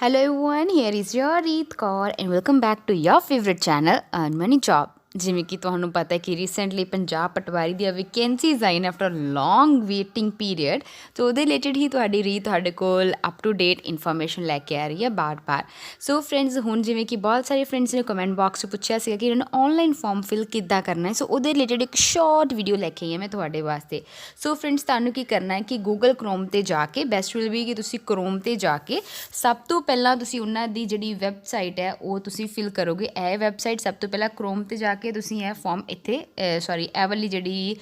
Hello everyone, here is your Reet Kaur and welcome back to your favorite channel Earn Money Job। ਜਿਵੇਂ ਕਿ ਤੁਹਾਨੂੰ ਪਤਾ ਕਿ recently Punjab ਪਟਵਾਰੀ ਦੀਆਂ ਵੈਕੈਂਸੀਜ਼ ਆਈ ਨੇ ਆਫਟਰ ਲੌਂਗ ਵੇਟਿੰਗ ਪੀਰੀਅਡ। ਸੋ ਉਹਦੇ ਰਿਲੇਟਡ ਹੀ ਤੁਹਾਡੀ ਰੀਤ ਤੁਹਾਡੇ ਕੋਲ ਅਪ ਟੂ ਡੇਟ ਇਨਫੋਰਮੇਸ਼ਨ ਲੈ ਕੇ ਆ ਰਹੀ ਹੈ ਬਾਰ-ਬਾਰ। ਸੋ ਫਰੈਂਡਸ, ਹੁਣ ਜਿਵੇਂ ਕਿ ਬਹੁਤ ਸਾਰੇ ਫਰੈਂਡਸ ਨੇ ਕਮੈਂਟ ਬਾਕਸ 'ਚ ਪੁੱਛਿਆ ਸੀਗਾ ਕਿ ਇਹਨਾਂ ਨੂੰ ਆਨਲਾਈਨ ਫਾਰਮ ਫਿਲ ਕਿੱਦਾਂ ਕਰਨਾ ਹੈ। ਸੋ ਉਹਦੇ ਰਿਲੇਟਡ ਇੱਕ ਸ਼ਾਰਟ ਵੀਡੀਓ ਲੈ ਕੇ ਆਈ ਹਾਂ ਮੈਂ ਤੁਹਾਡੇ ਵਾਸਤੇ। ਸੋ ਫਰੈਂਡਸ, ਤੁਹਾਨੂੰ ਕੀ ਕਰਨਾ ਹੈ ਕਿ ਗੂਗਲ ਕ੍ਰੋਮ 'ਤੇ ਜਾ ਕੇ, ਬੈਸਟ ਵਿਲ ਵੀ ਕਿ ਤੁਸੀਂ ਕ੍ਰੋਮ 'ਤੇ ਜਾ ਕੇ ਸਭ ਤੋਂ ਪਹਿਲਾਂ ਤੁਸੀਂ ਉਹਨਾਂ ਦੀ ਜਿਹੜੀ ਵੈਬਸਾਈਟ ਹੈ ਉਹ ਤੁਸੀਂ ਫਿਲ ਕਰੋਗੇ। ਇਹ ਵੈਬਸਾਈਟ ਸਭ ਤੋਂ ਪਹਿਲਾਂ ਕ੍ਰੋਮ 'ਤੇ ਜਾ ਕੇ ਤੁਸੀਂ ਇਹ ਫਾਰਮ ਇੱਥੇ ਇਹ ਵਾਲੀ ਜਿਹੜੀ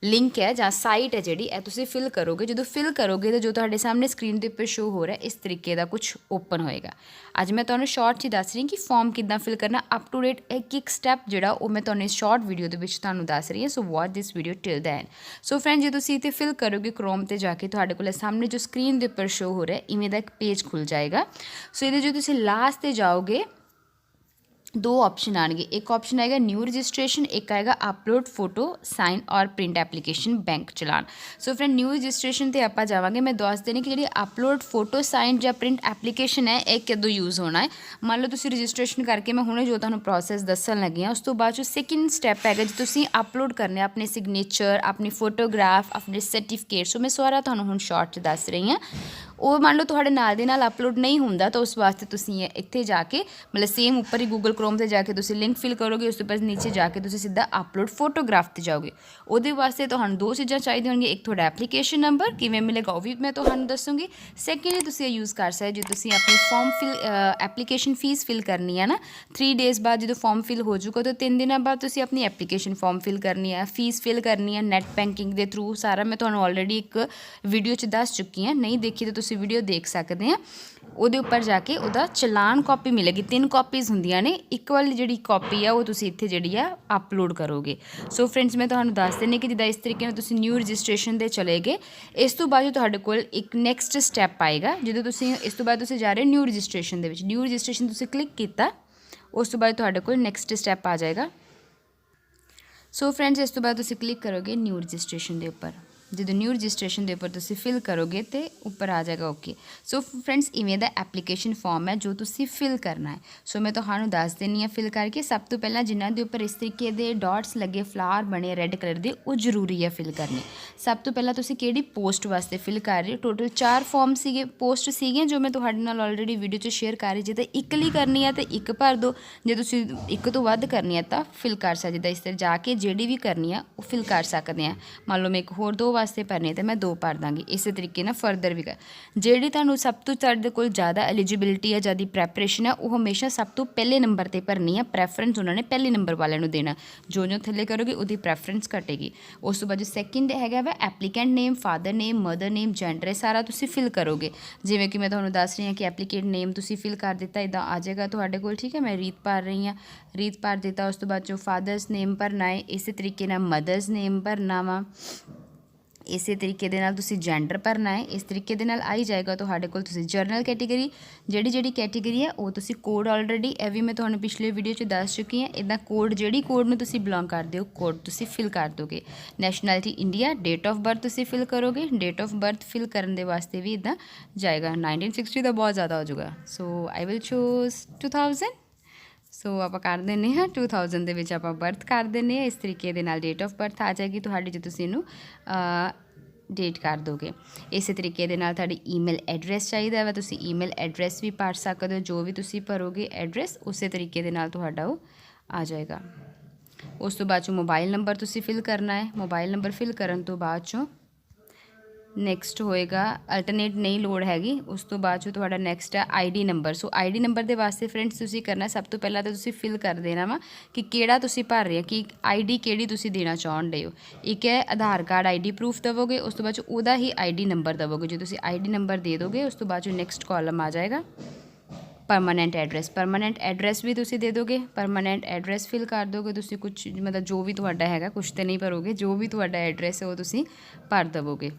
ਲਿੰਕ ਹੈ ਜਾਂ ਸਾਈਟ ਹੈ ਜਿਹੜੀ ਇਹ ਤੁਸੀਂ ਫਿਲ ਕਰੋਗੇ। ਜਦੋਂ ਫਿਲ ਕਰੋਗੇ ਤਾਂ ਜੋ ਤੁਹਾਡੇ ਸਾਹਮਣੇ ਸਕਰੀਨ ਦੇ ਉੱਪਰ ਸ਼ੋ ਹੋ ਰਿਹਾ ਇਸ ਤਰੀਕੇ ਦਾ ਕੁਝ ਓਪਨ ਹੋਏਗਾ। ਅੱਜ ਮੈਂ ਤੁਹਾਨੂੰ ਸ਼ਾਰਟ 'ਚ ਦੱਸ ਰਹੀ ਕਿ ਫਾਰਮ ਕਿੱਦਾਂ ਫਿਲ ਕਰਨਾ, ਅਪ ਟੂ ਡੇਟ ਇੱਕ ਸਟੈਪ ਜਿਹੜਾ ਉਹ ਮੈਂ ਤੁਹਾਨੂੰ ਇਸ ਸ਼ਾਰਟ ਵੀਡੀਓ ਦੇ ਵਿੱਚ ਤੁਹਾਨੂੰ ਦੱਸ ਰਹੀ ਹਾਂ। So watch this video till the end. So friend, ਜੇ ਤੁਸੀਂ ਇੱਥੇ ਫਿਲ ਕਰੋਗੇ ਕ੍ਰੋਮ 'ਤੇ ਜਾ ਕੇ, ਤੁਹਾਡੇ ਕੋਲ ਸਾਹਮਣੇ ਜੋ ਸਕਰੀਨ ਦੇ ਉੱਪਰ ਸ਼ੋ ਹੋ ਰਿਹਾ ਇਵੇਂ ਦਾ ਇੱਕ ਪੇਜ ਖੁੱਲ੍ਹ ਜਾਏਗਾ। ਸੋ ਇਹਦੇ ਜੋ ਤੁਸੀਂ ਲਾਸਟ 'ਤੇ ਜਾਓਗੇ दो ऑप्शन आएंगे। एक ऑप्शन आएगा न्यू रजिस्ट्रेशन, एक आएगा अपलोड फोटो साइन और प्रिंट एप्लीकेशन बैंक चलान। सो फ्रेंड, न्यू रजिस्ट्रेशन ते आप जावांगे। मैं दस देनी कि जी अपलोड फोटो साइन या प्रिंट एप्लीकेशन है यह कदों यूज़ होना है। मान लो तुसी रजिस्ट्रेशन करके मैं हुणे जो तुहानूं प्रोसैस दस्सण लगी हाँ, उस तो बाद सैकेंड स्टैप है जो तुसी अपलोड करने अपने सिग्नेचर, अपनी फोटोग्राफ, अपने सर्टिफिकेट। सो मैं सारा तुहानूं हुण शॉर्ट च दस रही हाँ। ਉਹ ਮੰਨ ਲਓ ਤੁਹਾਡੇ ਨਾਲ ਦੇ ਨਾਲ ਅਪਲੋਡ ਨਹੀਂ ਹੁੰਦਾ ਤਾਂ ਉਸ ਵਾਸਤੇ ਤੁਸੀਂ ਇੱਥੇ ਜਾ ਕੇ ਮਤਲਬ ਸੇਮ ਉੱਪਰ ਹੀ ਗੂਗਲ ਕ੍ਰੋਮ 'ਤੇ ਜਾ ਕੇ ਤੁਸੀਂ ਲਿੰਕ ਫਿਲ ਕਰੋਗੇ। ਉਸ ਤੋਂ ਬਾਅਦ ਨੀਚੇ ਜਾ ਕੇ ਤੁਸੀਂ ਸਿੱਧਾ ਅਪਲੋਡ ਫੋਟੋਗ੍ਰਾਫ 'ਤੇ ਜਾਓਗੇ। ਉਹਦੇ ਵਾਸਤੇ ਤੁਹਾਨੂੰ ਦੋ ਚੀਜ਼ਾਂ ਚਾਹੀਦੀਆਂ ਹੋਣਗੀਆਂ। ਇੱਕ ਤੁਹਾਡਾ ਐਪਲੀਕੇਸ਼ਨ ਨੰਬਰ ਕਿਵੇਂ ਮਿਲੇਗਾ ਉਹ ਵੀ ਮੈਂ ਤੁਹਾਨੂੰ ਦੱਸੂੰਗੀ। ਸੈਕਿੰਡਲੀ ਤੁਸੀਂ ਇਹ ਯੂਜ਼ ਕਰ ਸਕਦੇ ਜੇ ਤੁਸੀਂ ਆਪਣੀ ਫਾਰਮ ਐਪਲੀਕੇਸ਼ਨ ਫੀਸ ਫਿਲ ਕਰਨੀ ਹੈ ਨਾ, 3 ਡੇਜ਼ ਬਾਅਦ ਜਦੋਂ ਫਾਰਮ ਫਿਲ ਹੋ ਜਾਊਗਾ ਤਾਂ 3 ਦਿਨਾਂ ਬਾਅਦ ਤੁਸੀਂ ਆਪਣੀ ਐਪਲੀਕੇਸ਼ਨ ਫਾਰਮ ਫਿਲ ਕਰਨੀ ਹੈ, ਫੀਸ ਫਿਲ ਕਰਨੀ ਹੈ ਨੈੱਟ ਬੈਂਕਿੰਗ ਦੇ ਥਰੂ। ਸਾਰਾ ਮੈਂ ਤੁਹਾਨੂੰ ਆਲਰੇਡੀ ਇੱਕ ਵੀਡੀਓ 'ਚ ਦੱਸ ਚੁੱਕੀ ਹਾਂ, ਨਹੀਂ ਦੇਖੀ ਤਾਂ ਤੁਸੀਂ ਵੀਡੀਓ ਦੇਖ ਸਕਦੇ हैं। ਉਹਦੇ ਉੱਪਰ ਜਾ ਕੇ ਉਹਦਾ ਚਲਾਨ ਕਾਪੀ ਮਿਲੇਗੀ। 3 ਕਾਪੀਜ਼ ਹੁੰਦੀਆਂ ਨੇ, ਇੱਕ ਵਾਲੀ ਜਿਹੜੀ ਕਾਪੀ ਆ ਉਹ ਤੁਸੀਂ ਇੱਥੇ ਜਿਹੜੀ ਆ ਅਪਲੋਡ ਕਰੋਗੇ। ਸੋ ਫਰੈਂਡਸ, ਮੈਂ ਤੁਹਾਨੂੰ ਦੱਸ ਦਿੰਦੀ ਕਿ ਜਿੱਦਾਂ ਇਸ ਤਰੀਕੇ ਨਾਲ ਤੁਸੀਂ ਨਿਊ ਰਜਿਸਟ੍ਰੇਸ਼ਨ 'ਤੇ ਚਲੇ ਗਏ, ਇਸ ਤੋਂ ਬਾਅਦ ਤੁਹਾਡੇ ਕੋਲ ਇੱਕ ਨੈਕਸਟ ਸਟੈਪ ਆਏਗਾ। ਜਦੋਂ ਤੁਸੀਂ ਇਸ ਤੋਂ ਬਾਅਦ ਤੁਸੀਂ ਜਾ ਰਹੇ ਨਿਊ ਰਜਿਸਟ੍ਰੇਸ਼ਨ ਦੇ ਵਿੱਚ, ਨਿਊ ਰਜਿਸਟ੍ਰੇਸ਼ਨ ਤੁਸੀਂ ਕਲਿੱਕ ਕੀਤਾ, ਉਸ ਤੋਂ ਬਾਅਦ ਤੁਹਾਡੇ ਕੋਲ ਨੈਕਸਟ ਸਟੈਪ ਆ ਜਾਏਗਾ। ਸੋ ਫਰੈਂਡਸ, ਇਸ ਤੋਂ ਬਾਅਦ ਤੁਸੀਂ ਕਲਿੱਕ ਕਰੋਗੇ ਨਿਊ ਰਜਿਸਟ੍ਰੇਸ਼ਨ ਦੇ ਉੱਪਰ। ਜਦੋਂ ਨਿਊ ਰਜਿਸਟ੍ਰੇਸ਼ਨ ਦੇ ਉੱਪਰ ਤੁਸੀਂ ਫਿਲ ਕਰੋਗੇ ਤਾਂ ਉੱਪਰ ਆ ਜਾਏਗਾ ਓਕੇ। ਸੋ ਫਰੈਂਡਸ, ਇਵੇਂ ਦਾ ਐਪਲੀਕੇਸ਼ਨ ਫਾਰਮ ਹੈ ਜੋ ਤੁਸੀਂ ਫਿਲ ਕਰਨਾ ਹੈ। ਸੋ ਮੈਂ ਤੁਹਾਨੂੰ ਦੱਸ ਦਿੰਦੀ ਹਾਂ ਫਿਲ ਕਰਕੇ। ਸਭ ਤੋਂ ਪਹਿਲਾਂ ਜਿਨ੍ਹਾਂ ਦੇ ਉੱਪਰ ਇਸ ਤਰੀਕੇ ਦੇ ਡਾਟਸ ਲੱਗੇ, ਫਲਾਵਰ ਬਣੇ ਰੈੱਡ ਕਲਰ ਦੇ, ਉਹ ਜ਼ਰੂਰੀ ਹੈ ਫਿਲ ਕਰਨੇ। ਸਭ ਤੋਂ ਪਹਿਲਾਂ ਤੁਸੀਂ ਕਿਹੜੀ ਪੋਸਟ ਵਾਸਤੇ ਫਿਲ ਕਰ ਰਹੇ ਹੋ। ਟੋਟਲ 4 ਫਾਰਮ ਸੀਗੇ, ਪੋਸਟ ਸੀਗੀਆਂ ਜੋ ਮੈਂ ਤੁਹਾਡੇ ਨਾਲ ਆਲਰੇਡੀ ਵੀਡੀਓ 'ਚ ਸ਼ੇਅਰ ਕਰ ਰਹੀ। ਜੇ ਤਾਂ ਇੱਕ ਲਈ ਕਰਨੀ ਹੈ ਤਾਂ ਇੱਕ ਭਰ ਦਿਓ, ਜੇ ਤੁਸੀਂ ਇੱਕ ਤੋਂ ਵੱਧ ਕਰਨੀ ਹੈ ਤਾਂ ਫਿਲ ਕਰ ਸਕਦੇ। ਜਿੱਦਾਂ ਇਸ ਤਰ੍ਹਾਂ ਜਾ ਕੇ ਜਿਹੜੀ ਵੀ ਕਰਨੀ ਆ ਉਹ ਫਿਲ ਕਰ ਸਕਦੇ ਹਾਂ। ਮੰਨ ਲਓ ਮੈਂ ਇੱਕ ਹੋਰ 2 ਵਾਸਤੇ ਭਰਨੇ ਤਾਂ ਮੈਂ 2 ਭਰ ਦਾਂਗੀ। ਇਸੇ ਤਰੀਕੇ ਨਾਲ ਫਰਦਰ ਵੀ ਜਿਹੜੀ ਤੁਹਾਨੂੰ ਸਭ ਤੋਂ ਤੁਹਾਡੇ ਕੋਲ ਜ਼ਿਆਦਾ ਐਲੀਜੀਬਿਲਿਟੀ ਹੈ, ਜ਼ਿਆਦਾ ਪ੍ਰੈਪਰੇਸ਼ਨ ਹੈ, ਉਹ ਹਮੇਸ਼ਾ ਸਭ ਤੋਂ ਪਹਿਲੇ ਨੰਬਰ 'ਤੇ ਭਰਨੀ ਹੈ। ਪ੍ਰੈਫਰੈਂਸ ਉਹਨਾਂ ਨੇ ਪਹਿਲੇ ਨੰਬਰ ਵਾਲਿਆਂ ਨੂੰ ਦੇਣਾ। ਜੋ ਥੱਲੇ ਕਰੋਗੇ ਉਹਦੀ ਪ੍ਰੈਫਰੈਂਸ ਘਟੇਗੀ। ਉਸ ਤੋਂ ਬਾਅਦ ਜੋ ਸੈਕਿੰਡ ਹੈਗਾ ਵਾ applicant name, father name, mother name, gender, ਸਾਰਾ ਤੁਸੀਂ ਫਿਲ ਕਰੋਗੇ। ਜਿਵੇਂ ਕਿ ਮੈਂ ਤੁਹਾਨੂੰ ਦੱਸ ਰਹੀ ਹਾਂ ਕਿ ਐਪਲੀਕੈਂਟ ਨੇਮ ਤੁਸੀਂ ਫਿਲ ਕਰ ਦਿੱਤਾ, ਇੱਦਾਂ ਆ ਜਾਏਗਾ ਤੁਹਾਡੇ ਕੋਲ। ਠੀਕ ਹੈ, ਮੈਂ ਰੀਤ ਭਰ ਰਹੀ ਹਾਂ, ਰੀਤ ਭਰ ਦਿੱਤਾ। ਉਸ ਤੋਂ ਬਾਅਦ ਜੋ ਫਾਦਰਸ ਨੇਮ ਭਰਨਾ ਹੈ, ਇਸੇ ਤਰੀਕੇ ਨਾਲ ਮਦਰਸ ਨੇਮ ਭਰਨਾ ਵਾ, ਇਸੇ ਤਰੀਕੇ ਦੇ ਨਾਲ ਤੁਸੀਂ ਜੈਂਡਰ ਭਰਨਾ ਹੈ। ਇਸ ਤਰੀਕੇ ਦੇ ਨਾਲ ਆਈ ਜਾਏਗਾ ਤੁਹਾਡੇ ਕੋਲ। ਤੁਸੀਂ ਜਰਨਲ ਕੈਟੇਗਰੀ, ਜਿਹੜੀ ਕੈਟੇਗਰੀ ਹੈ ਉਹ ਤੁਸੀਂ ਕੋਡ ਆਲਰੇਡੀ ਇਹ ਵੀ ਮੈਂ ਤੁਹਾਨੂੰ ਪਿਛਲੇ ਵੀਡੀਓ 'ਚ ਦੱਸ ਚੁੱਕੀ ਹਾਂ। ਇੱਦਾਂ ਕੋਡ ਜਿਹੜੀ ਕੋਡ ਨੂੰ ਤੁਸੀਂ ਬਿਲੋਂਗ ਕਰਦੇ ਹੋ ਕੋਡ ਤੁਸੀਂ ਫਿਲ ਕਰ ਦੋਗੇ। Nationality India, date of birth ਤੁਸੀਂ ਫਿਲ ਕਰੋਗੇ। ਡੇਟ ਆਫ ਬਰਥ ਫਿਲ ਕਰਨ ਦੇ ਵਾਸਤੇ ਵੀ ਇੱਦਾਂ ਜਾਏਗਾ। 1960 ਦਾ ਬਹੁਤ ਜ਼ਿਆਦਾ ਹੋ ਜਾਊਗਾ। ਸੋ ਆਈ ਵਿਲ ਚੂਜ਼ 2000। ਸੋ ਆਪਾਂ ਕਰ ਦਿੰਦੇ ਹਾਂ 2000 ਦੇ ਵਿੱਚ ਆਪਾਂ ਬਰਥ ਕਰ ਦਿੰਦੇ ਹਾਂ। ਇਸ ਤਰੀਕੇ ਦੇ ਨਾਲ ਡੇਟ ਆਫ ਬਰਥ ਆ ਜਾਏਗੀ ਤੁਹਾਡੀ, ਜੇ ਤੁਸੀਂ ਇਹਨੂੰ ਡੇਟ ਕਰ ਦੋਗੇ। ਇਸੇ ਤਰੀਕੇ ਦੇ ਨਾਲ ਤੁਹਾਡੀ ਈਮੇਲ ਐਡਰੈਸ ਚਾਹੀਦਾ ਵਾ, ਤੁਸੀਂ ਈਮੇਲ ਐਡਰੈਸ ਵੀ ਭਰ ਸਕਦੇ ਹੋ। ਜੋ ਵੀ ਤੁਸੀਂ ਭਰੋਗੇ ਐਡਰੈਸ ਉਸੇ ਤਰੀਕੇ ਦੇ ਨਾਲ ਤੁਹਾਡਾ ਉਹ ਆ ਜਾਏਗਾ। ਉਸ ਤੋਂ ਬਾਅਦ 'ਚੋਂ ਮੋਬਾਈਲ ਨੰਬਰ ਤੁਸੀਂ ਫਿਲ ਕਰਨਾ ਹੈ। ਮੋਬਾਈਲ ਨੰਬਰ ਫਿਲ ਕਰਨ ਤੋਂ ਬਾਅਦ 'ਚੋਂ ਨੈਕਸਟ ਹੋਏਗਾ ਅਲਟਰਨੇਟ ਨਹੀਂ ਲੋੜ ਹੈਗੀ। ਉਸ ਤੋਂ ਬਾਅਦ 'ਚੋਂ ਤੁਹਾਡਾ ਨੈਕਸਟ ਹੈ ਆਈਡੀ ਨੰਬਰ। ਸੋ ਆਈਡੀ ਨੰਬਰ ਦੇ ਵਾਸਤੇ ਫਰੈਂਡਸ ਤੁਸੀਂ ਕਰਨਾ, ਸਭ ਤੋਂ ਪਹਿਲਾਂ ਤਾਂ ਤੁਸੀਂ ਫਿਲ ਕਰ ਦੇਣਾ ਵਾ ਕਿ ਕਿਹੜਾ ਤੁਸੀਂ ਭਰ ਰਹੇ ਹੋ, ਕਿ ਆਈਡੀ ਕਿਹੜੀ ਤੁਸੀਂ ਦੇਣਾ ਚਾਹੁੰਦੇ ਹੋ। ਇੱਕ ਹੈ ਆਧਾਰ ਕਾਰਡ ਆਈਡੀ ਪ੍ਰੂਫ ਦੇਵੋਗੇ, ਉਸ ਤੋਂ ਬਾਅਦ 'ਚੋਂ ਉਹਦਾ ਹੀ ਆਈਡੀ ਨੰਬਰ ਦੇਵੋਗੇ। ਜੇ ਤੁਸੀਂ ਆਈਡੀ ਨੰਬਰ ਦੇ ਦੋਗੇ ਉਸ ਤੋਂ ਬਾਅਦ 'ਚੋਂ ਨੈਕਸਟ ਕਾਲਮ ਆ ਜਾਏਗਾ ਪਰਮਾਨੈਂਟ ਐਡਰੈਸ। ਪਰਮਾਨੈਂਟ ਐਡਰੈਸ ਵੀ ਤੁਸੀਂ ਦੇ ਦੋਗੇ। ਪਰਮਾਨੈਂਟ ਐਡਰੈਸ ਫਿਲ ਕਰ ਦੋਗੇ ਤੁਸੀਂ, ਕੁਛ ਮਤਲਬ ਜੋ ਵੀ ਤੁਹਾਡਾ ਹੈਗਾ, ਕੁਛ ਤਾਂ ਨਹੀਂ ਭਰੋਗੇ, ਜੋ ਵੀ ਤੁਹਾਡਾ ਐਡਰੈਸ ਹੈ ਉਹ ਤੁਸੀਂ ਭਰ ਦੇਵੋਗੇ।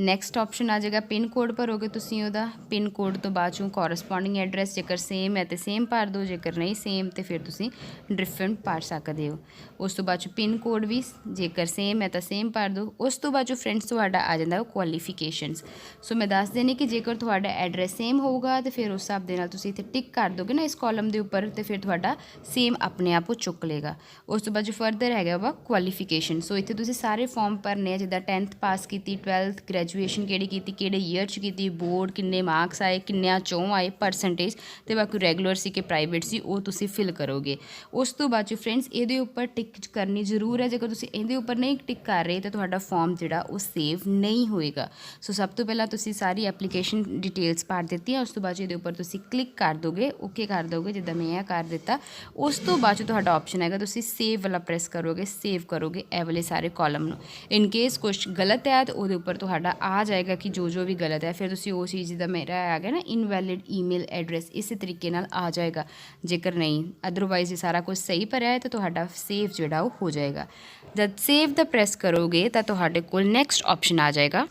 ਨੈਕਸਟ ਆਪਸ਼ਨ ਆ ਜਾਏਗਾ ਪਿਨ ਕੋਡ ਭਰੋਗੇ ਤੁਸੀਂ ਉਹਦਾ। ਪਿਨ ਕੋਡ ਤੋਂ ਬਾਅਦ ਚੋਂ ਕੋਰਸਪੋਂਡਿੰਗ ਐਡਰੈਸ, ਜੇਕਰ ਸੇਮ ਹੈ ਤਾਂ ਸੇਮ ਭਰ ਦਿਓ, ਜੇਕਰ ਨਹੀਂ ਸੇਮ ਤਾਂ ਫਿਰ ਤੁਸੀਂ ਡਿਫਰੈਂਟ ਭਰ ਸਕਦੇ ਹੋ। ਉਸ ਤੋਂ ਬਾਅਦ ਚੋਂ ਪਿਨ ਕੋਡ ਵੀ ਜੇਕਰ ਸੇਮ ਹੈ ਤਾਂ ਸੇਮ ਭਰ ਦਿਓ। ਉਸ ਤੋਂ ਬਾਅਦ ਚੋਂ ਫਰੈਂਡਸ ਤੁਹਾਡਾ ਆ ਜਾਂਦਾ ਕੁਆਲੀਫਿਕੇਸ਼ਨਸ। ਸੋ ਮੈਂ ਦੱਸ ਦੇਣੀ ਕਿ ਜੇਕਰ ਤੁਹਾਡਾ ਐਡਰੈਸ ਸੇਮ ਹੋਊਗਾ ਤਾਂ ਫਿਰ ਉਸ ਹਿਸਾਬ ਦੇ ਨਾਲ ਤੁਸੀਂ ਇੱਥੇ ਟਿਕ ਕਰ ਦੋਗੇ ਨਾ ਇਸ ਕਾਲਮ ਦੇ ਉੱਪਰ, ਅਤੇ ਫਿਰ ਤੁਹਾਡਾ ਸੇਮ ਆਪਣੇ ਆਪ ਉਹ ਚੁੱਕ ਲੇਗਾ। ਉਸ ਤੋਂ ਬਾਅਦ ਜੋ ਫਰਦਰ ਹੈਗਾ ਵਾ ਕੁਆਲੀਫਿਕੇਸ਼ਨ। ਸੋ ਇੱਥੇ ਤੁਸੀਂ ਸਾਰੇ ਫਾਰਮ ਭਰਨੇ ਆ, ਜਿੱਦਾਂ 10th ਪਾਸ ਕੀਤੀ, 12th ਗ੍ਰੈਜੂਏਸ਼ਨ ਕਿਹੜੀ ਕੀਤੀ, ਕਿਹੜੇ ਈਅਰ 'ਚ ਕੀਤੀ, ਬੋਰਡ ਕਿੰਨੇ ਮਾਰਕਸ ਆਏ, ਕਿੰਨਿਆਂ 'ਚੋਂ ਆਏ ਪਰਸੈਂਟੇਜ, ਅਤੇ ਬਾਕੀ ਰੈਗੂਲਰ ਸੀ ਕਿ ਪ੍ਰਾਈਵੇਟ ਸੀ ਉਹ ਤੁਸੀਂ ਫਿਲ ਕਰੋਗੇ। ਉਸ ਤੋਂ ਬਾਅਦ 'ਚ ਫਰੈਂਡਸ ਇਹਦੇ ਉੱਪਰ ਟਿਕ ਕਰਨੀ ਜ਼ਰੂਰ ਹੈ। ਜੇਕਰ ਤੁਸੀਂ ਇਹਦੇ ਉੱਪਰ ਨਹੀਂ ਟਿਕ ਕਰ ਰਹੇ ਤਾਂ ਤੁਹਾਡਾ ਫਾਰਮ ਜਿਹੜਾ ਉਹ ਸੇਵ ਨਹੀਂ ਹੋਏਗਾ। ਸੋ ਸਭ ਤੋਂ ਪਹਿਲਾਂ ਤੁਸੀਂ ਸਾਰੀ ਐਪਲੀਕੇਸ਼ਨ ਡਿਟੇਲਸ ਭਰ ਦਿੱਤੀਆਂ। ਉਸ ਤੋਂ ਬਾਅਦ ਇਹਦੇ ਉੱਪਰ ਤੁਸੀਂ ਕਲਿੱਕ ਕਰ ਦੋਗੇ, ਓਕੇ ਕਰ ਦੋਗੇ, ਜਿੱਦਾਂ ਮੈਂ ਇਹ ਕਰ ਦਿੱਤਾ। ਉਸ ਤੋਂ ਬਾਅਦ 'ਚ ਤੁਹਾਡਾ ਆਪਸ਼ਨ ਹੈਗਾ, ਤੁਸੀਂ ਸੇਵ ਵਾਲਾ ਪ੍ਰੈਸ ਕਰੋਗੇ, ਸੇਵ ਕਰੋਗੇ ਇਹ ਵਾਲੇ ਸਾਰੇ ਕਾਲਮ ਨੂੰ। ਇਨ ਕੇਸ ਕੁਛ ਗਲਤ ਹੈ ਤਾਂ ਉਹਦੇ ਉੱਪਰ ਤੁਹਾਡਾ ਆ ਜਾਏਗਾ ਕਿ ਜੋ ਵੀ ਗਲਤ ਹੈ, ਫਿਰ ਤੁਸੀਂ ਉਹ ਚੀਜ਼ ਜਿੱਦਾਂ ਮੇਰਾ ਆ ਗਿਆ ਨਾ ਇਨਵੈਲਿਡ ਈਮੇਲ ਐਡਰੈਸ, ਇਸੇ ਤਰੀਕੇ ਨਾਲ ਆ ਜਾਏਗਾ। ਜੇਕਰ ਨਹੀਂ ਅਦਰਵਾਈਜ਼ ਇਹ ਸਾਰਾ ਕੁਝ ਸਹੀ ਭਰਿਆ ਹੈ ਤਾਂ ਤੁਹਾਡਾ ਸੇਵ ਜਿਹੜਾ ਉਹ ਹੋ ਜਾਏਗਾ। ਜਦ ਸੇਵ ਦਾ ਪ੍ਰੈਸ ਕਰੋਗੇ ਤਾਂ ਤੁਹਾਡੇ ਕੋਲ ਨੈਕਸਟ ਆਪਸ਼ਨ ਆ ਜਾਏਗਾ।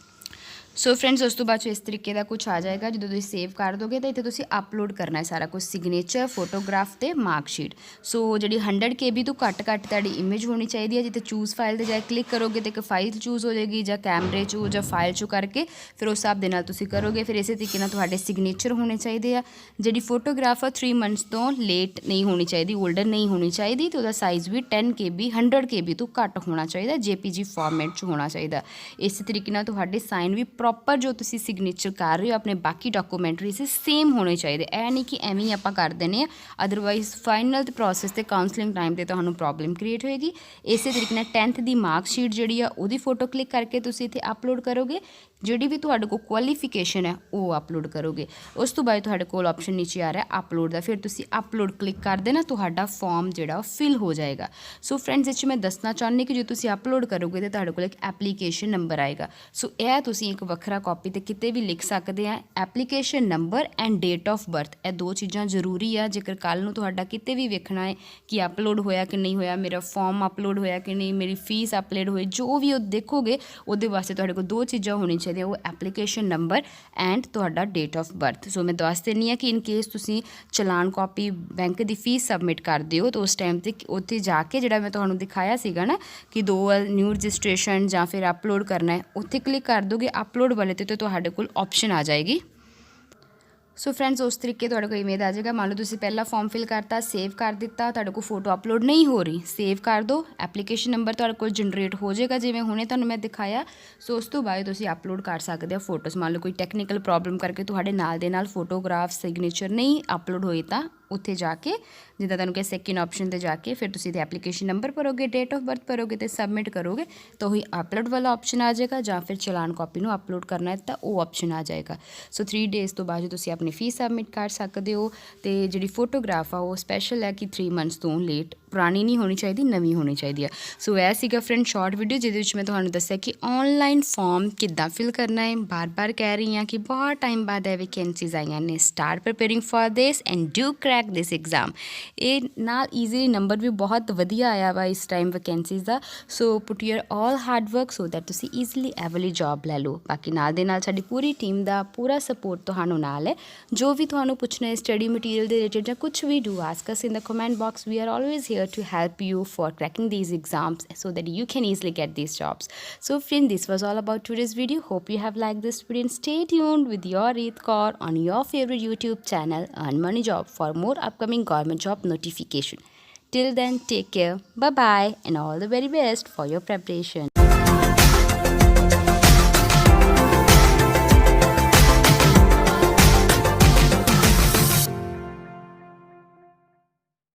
ਸੋ ਫਰੈਂਡਸ ਉਸ ਤੋਂ ਬਾਅਦ ਇਸ ਤਰੀਕੇ ਦਾ ਕੁਛ ਆ ਜਾਏਗਾ। ਜਦੋਂ ਤੁਸੀਂ ਸੇਵ ਕਰ ਦੋਗੇ ਤਾਂ ਇੱਥੇ ਤੁਸੀਂ ਅਪਲੋਡ ਕਰਨਾ ਹੈ ਸਾਰਾ ਕੁਛ, ਸਿਗਨੇਚਰ, ਫੋਟੋਗ੍ਰਾਫ ਅਤੇ ਮਾਰਕਸ਼ੀਟ। ਸੋ ਜਿਹੜੀ 100 KB ਤੋਂ ਘੱਟ ਤੁਹਾਡੀ ਇਮੇਜ ਹੋਣੀ ਚਾਹੀਦੀ ਹੈ। ਜਿੱਥੇ ਚੂਜ਼ ਫਾਈਲ 'ਤੇ ਜਾ ਕੇ ਕਲਿੱਕ ਕਰੋਗੇ ਤਾਂ ਇੱਕ ਫਾਈਲ ਚੂਜ਼ ਹੋ ਜਾਏਗੀ, ਜਾਂ ਕੈਮਰੇ 'ਚੋਂ ਜਾਂ ਫਾਈਲ 'ਚੋਂ ਕਰਕੇ ਫਿਰ ਉਸ ਹਿਸਾਬ ਦੇ ਨਾਲ ਤੁਸੀਂ ਕਰੋਗੇ। ਫਿਰ ਇਸੇ ਤਰੀਕੇ ਨਾਲ ਤੁਹਾਡੇ ਸਿਗਨੇਚਰ ਹੋਣੇ ਚਾਹੀਦੇ ਆ। ਜਿਹੜੀ ਫੋਟੋਗ੍ਰਾਫ ਆ 3 ਮੰਥਸ ਤੋਂ ਲੇਟ ਨਹੀਂ ਹੋਣੀ ਚਾਹੀਦੀ, ਓਲਡਰ ਨਹੀਂ ਹੋਣੀ ਚਾਹੀਦੀ, ਅਤੇ ਉਹਦਾ ਸਾਈਜ਼ ਵੀ 10 KB 100 KB ਤੋਂ ਘੱਟ ਹੋਣਾ ਚਾਹੀਦਾ, JPG ਫਾਰਮੈਟ 'ਚ ਹੋਣਾ ਚਾਹੀਦਾ। ਇਸੇ ਤਰੀਕੇ ਨਾਲ ਤੁਹਾਡੇ ਸਾਈਨ ਵੀ ਪ੍ਰੋਪਰ ਜੋ ਤੁਸੀਂ ਸਿਗਨੇਚਰ ਕਰ ਰਹੇ ਹੋ ਆਪਣੇ ਬਾਕੀ ਡਾਕੂਮੈਂਟਰੀ ਸੇ ਸੇਮ ਹੋਣੇ ਚਾਹੀਦੇ। ਇਹ ਨਹੀਂ ਕਿ ਐਵੇਂ ਹੀ ਆਪਾਂ ਕਰ ਦਿੰਦੇ ਹਾਂ, ਅਦਰਵਾਈਜ਼ ਫਾਈਨਲ ਤੇ ਪ੍ਰੋਸੈਸ ਤੇ ਕਾਉਂਸਲਿੰਗ ਟਾਈਮ ਤੇ ਤੁਹਾਨੂੰ ਪ੍ਰੋਬਲਮ ਕ੍ਰੀਏਟ ਹੋਏਗੀ। ਇਸੇ ਤਰੀਕੇ ਨਾਲ 10th ਦੀ ਮਾਰਕਸ਼ੀਟ ਜਿਹੜੀ ਆ ਉਹਦੀ ਫੋਟੋ ਕਲਿੱਕ ਕਰਕੇ ਤੁਸੀਂ ਇੱਥੇ ਅਪਲੋਡ ਕਰੋਗੇ। ਜਿਹੜੀ ਵੀ ਤੁਹਾਡੇ ਕੋਲ ਕੁਆਲੀਫਿਕੇਸ਼ਨ ਹੈ ਉਹ ਅਪਲੋਡ ਕਰੋਗੇ। ਉਸ ਤੋਂ ਬਾਅਦ ਤੁਹਾਡੇ ਕੋਲ ਆਪਸ਼ਨ ਨੀਚੇ ਆ ਰਿਹਾ ਅਪਲੋਡ ਦਾ, ਫਿਰ ਤੁਸੀਂ ਅਪਲੋਡ ਕਲਿੱਕ ਕਰ ਦੇਣਾ, ਤੁਹਾਡਾ ਫਾਰਮ ਜਿਹੜਾ ਉਹ ਫਿਲ ਹੋ ਜਾਏਗਾ। ਸੋ ਫਰੈਂਡਸ ਇਹ 'ਚ ਮੈਂ ਦੱਸਣਾ ਚਾਹੁੰਦੀ ਕਿ ਜੇ ਤੁਸੀਂ ਅਪਲੋਡ ਕਰੋਗੇ ਤਾਂ ਤੁਹਾਡੇ ਕੋਲ ਇੱਕ ਐਪਲੀਕੇਸ਼ਨ ਨੰਬਰ ਆਏਗਾ। ਸੋ ਇਹ ਤੁਸੀਂ ਇੱਕ ਵੱਖਰਾ ਕਾਪੀ ਤੇ ਕਿਤੇ ਵੀ ਲਿਖ ਸਕਦੇ ਆ। Application number and date of birth, ਇਹ ਦੋ ਚੀਜ਼ਾਂ ਜ਼ਰੂਰੀ ਆ। ਜੇਕਰ ਕੱਲ੍ਹ ਨੂੰ ਤੁਹਾਡਾ ਕਿਤੇ ਵੀ ਵੇਖਣਾ ਹੈ ਕਿ ਅਪਲੋਡ ਹੋਇਆ ਕਿ ਨਹੀਂ ਹੋਇਆ, ਮੇਰਾ ਫਾਰਮ ਅਪਲੋਡ ਹੋਇਆ ਕਿ ਨਹੀਂ, ਮੇਰੀ ਫੀਸ ਅਪਲੋਡ ਹੋਈ, ਜੋ ਵੀ ਉਹ ਦੇਖੋਗੇ ਉਹਦੇ ਵਾਸਤੇ ਤੁਹਾਡੇ ਕੋਲ ਦੋ ਚੀਜ਼ਾਂ ਹੋਣੀਆਂ ਚਾਹੀਦੀਆਂ, ਉਹ ਐਪਲੀਕੇਸ਼ਨ ਨੰਬਰ ਐਂਡ ਤੁਹਾਡਾ ਡੇਟ ਆਫ ਬਰਥ। ਸੋ ਮੈਂ ਦੱਸ ਦਿੰਦੀ ਹਾਂ ਕਿ ਇਨ ਕੇਸ ਤੁਸੀਂ ਚਲਾਨ ਕਾਪੀ ਬੈਂਕ ਦੀ ਫੀਸ ਸਬਮਿਟ ਕਰਦੇ ਹੋ ਤਾਂ ਉਸ ਟਾਈਮ 'ਤੇ ਉੱਥੇ ਜਾ ਕੇ ਜਿਹੜਾ ਮੈਂ ਤੁਹਾਨੂੰ ਦਿਖਾਇਆ ਸੀਗਾ ਨਾ ਕਿ ਨਿਊ ਰਜਿਸਟ੍ਰੇਸ਼ਨ ਜਾਂ ਫਿਰ ਅਪਲੋਡ ਕਰਨਾ ਹੈ, ਉੱਥੇ ਕਲਿੱਕ ਕਰ ਦੋਗੇ ਅਪਲੋਡ ਵਾਲੇ 'ਤੇ ਤੁਹਾਡੇ ਕੋਲ ਆਪਸ਼ਨ ਆ ਜਾਏਗੀ। ਸੋ ਫਰੈਂਡਸ ਉਸ ਤਰੀਕੇ ਤੁਹਾਡੇ ਕੋਲ ਇਮੇਜ ਆ ਜਾਏਗਾ। ਮੰਨ ਲਓ ਤੁਸੀਂ ਪਹਿਲਾ ਫਾਰਮ ਫਿਲ ਕਰਤਾ, ਸੇਵ ਕਰ ਦਿੱਤਾ, ਤੁਹਾਡੇ ਕੋਲ ਫੋਟੋ ਅਪਲੋਡ ਨਹੀਂ ਹੋ ਰਹੀ, ਸੇਵ ਕਰ ਦਿਓ, ਐਪਲੀਕੇਸ਼ਨ ਨੰਬਰ ਤੁਹਾਡੇ ਕੋਲ ਜਨਰੇਟ ਹੋ ਜਾਏਗਾ ਜਿਵੇਂ ਹੁਣੇ ਤੁਹਾਨੂੰ ਮੈਂ ਦਿਖਾਇਆ। ਸੋ ਉਸ ਤੋਂ ਬਾਅਦ ਤੁਸੀਂ ਅਪਲੋਡ ਕਰ ਸਕਦੇ ਹੋ ਫੋਟੋਜ਼। ਮੰਨ ਲਓ ਕੋਈ ਟੈਕਨੀਕਲ ਪ੍ਰੋਬਲਮ ਕਰਕੇ ਤੁਹਾਡੇ ਨਾਲ ਦੇ ਨਾਲ ਫੋਟੋਗ੍ਰਾਫ ਸਿਗਨੇਚਰ ਨਹੀਂ ਅਪਲੋਡ ਹੋਏ ਤਾਂ ਉੱਥੇ ਜਾ ਕੇ ਜਿੱਦਾਂ ਤੁਹਾਨੂੰ ਕਿ ਸੈਕਿੰਡ ਆਪਸ਼ਨ 'ਤੇ ਜਾ ਕੇ ਫਿਰ ਤੁਸੀਂ ਤੇ ਐਪਲੀਕੇਸ਼ਨ ਨੰਬਰ ਭਰੋਗੇ, ਡੇਟ ਆਫ ਬਰਥ ਭਰੋਗੇ ਅਤੇ ਸਬਮਿਟ ਕਰੋਗੇ ਤਾਂ ਉਹੀ ਅਪਲੋਡ ਵਾਲਾ ਆਪਸ਼ਨ ਆ ਜਾਏਗਾ, ਜਾਂ ਫਿਰ ਚਲਾਨ ਕਾਪੀ ਨੂੰ ਅਪਲੋਡ ਕਰਨਾ ਹੈ ਤਾਂ ਉਹ ਆਪਸ਼ਨ ਆ ਜਾਏਗਾ। ਸੋ 3 ਡੇਜ਼ ਤੋਂ ਬਾਅਦ ਤੁਸੀਂ ਆਪਣੀ ਫੀਸ ਸਬਮਿਟ ਕਰ ਸਕਦੇ ਹੋ। ਅਤੇ ਜਿਹੜੀ ਫੋਟੋਗ੍ਰਾਫ ਆ ਉਹ ਸਪੈਸ਼ਲ ਹੈ ਕਿ 3 ਮੰਥਸ ਤੋਂ ਲੇਟ, ਪੁਰਾਣੀ ਨਹੀਂ ਹੋਣੀ ਚਾਹੀਦੀ, ਨਵੀਂ ਹੋਣੀ ਚਾਹੀਦੀ ਆ। ਸੋ ਇਹ ਸੀਗਾ ਫਰੈਂਡ ਸ਼ਾਰਟ ਵੀਡੀਓ ਜਿਹਦੇ ਵਿੱਚ ਮੈਂ ਤੁਹਾਨੂੰ ਦੱਸਿਆ ਕਿ ਔਨਲਾਈਨ ਫਾਰਮ ਕਿੱਦਾਂ ਫਿਲ ਕਰਨਾ ਹੈ। ਬਾਰ-ਬਾਰ ਕਹਿ ਰਹੀ ਹਾਂ ਕਿ ਬਹੁਤ ਟਾਈਮ ਬਾਅਦ ਇਹ ਵੈਕੈਂਸੀਜ਼ ਆਈਆਂ ਨੇ। Start preparing for this and do crack this exam. ਇਹ ਨਾਲ ਈਜ਼ੀਲੀ ਨੰਬਰ ਵੀ ਬਹੁਤ ਵਧੀਆ ਆਇਆ ਵਾ ਇਸ time vacancies the. So put your all hard work so that ਤੁਸੀਂ ਈਜ਼ੀਲੀ ਇਹ ਵਾਲੀ ਜੋਬ ਲੈ ਲਓ। ਬਾਕੀ ਨਾਲ ਦੇ ਨਾਲ ਸਾਡੀ ਪੂਰੀ ਟੀਮ ਦਾ ਪੂਰਾ ਸਪੋਰਟ ਤੁਹਾਨੂੰ ਨਾਲ ਹੈ। ਜੋ ਵੀ ਤੁਹਾਨੂੰ ਪੁੱਛਣਾ ਹੈ ਸਟੱਡੀ ਮਟੀਰੀਅਲ ਦੇ ਰਿਲੇਟਡ ਜਾਂ ਕੁਛ ਵੀ, do ask us in the comment box. We are always here to help you for cracking these exams so that you can easily get these jobs. So friend, this was all about today's video. Hope you have liked this video and stay tuned with your Reet Kaur on your favorite YouTube channel Earn Money Job for more upcoming government job notification. Till then, take care, bye bye, and all the very best for your preparation.